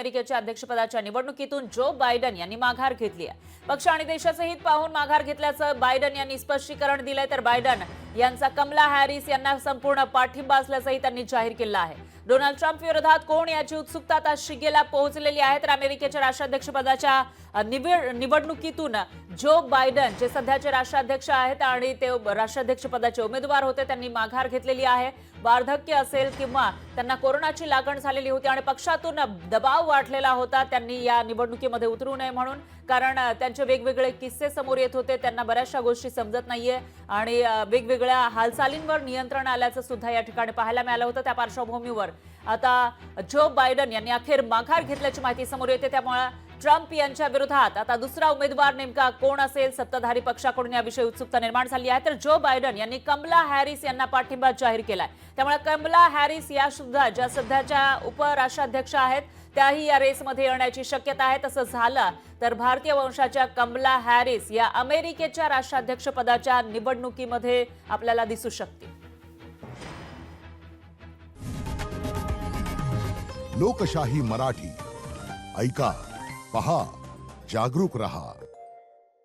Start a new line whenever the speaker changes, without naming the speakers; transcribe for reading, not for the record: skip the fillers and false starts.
अमेरिकेच्या अध्यक्षपदाच्या निवडणुकीतून जो बायडन यांनी माघार घेतली आहे। पक्ष आणि देशाचे हित पाहून माघार घेतल्याचं बायडन यांनी स्पष्टीकरण दिलंय। तर बायडन यांचा कमला हॅरिस यांना संपूर्ण पाठिंबा असल्याचंही त्यांनी जाहीर केलं आहे। डोनाल्ड ट्रम्प विरोधात कोण याची उत्सुकता आता शिगेला पोहोचलेली आहे। तर अमेरिकेच्या राष्ट्राध्यक्षपदाच्या निवडणुकीतून जो बायडन जे सध्याचे राष्ट्राध्यक्ष आहेत आणि ते राष्ट्राध्यक्षपदाचे उमेदवार होते त्यांनी माघार घेतलेली आहे। वार्धक्य असेल किंवा त्यांना कोरोनाची लागण झालेली होती आणि पक्षातून दबाव वाढलेला होता, त्यांनी या निवडणुकीमध्ये उतरू नये म्हणून, कारण त्यांचे वेगवेगळे किस्से समोर येत होते, त्यांना बऱ्याचशा गोष्टी समजत नाहीये आणि वेगवेगळ्या हालचालींवर नियंत्रण आल्याचं सुद्धा या ठिकाणी पाहायला मिळालं होतं। त्या पार्श्वभूमीवर आता जो बायडन यांनी अखेर माघार घेतल्याची माहिती समोर येते। त्यामुळे ट्रम्प यांच्या विरोधात आता दुसरा उमेदवार नेमका कोण असेल, सत्ताधारी पक्षाकडून याविषयी उत्सुकता निर्माण झाली आहे। तर जो बायडन यांनी कमला हॅरिस यांना पाठिंबा जाहीर केलाय। त्यामुळे कमला हॅरिस या सुद्धा ज्या सध्याच्या उपराष्ट्राध्यक्ष आहेत त्याही या रेसमध्ये येण्याची शक्यता आहे। तसं झालं तर भारतीय वंशाच्या कमला हॅरिस या अमेरिकेच्या राष्ट्राध्यक्षपदाच्या निवडणुकीमध्ये आपल्याला दिसू शकतील।
लोकशाही मराठी ऐका, पहा, जागरूक रहा।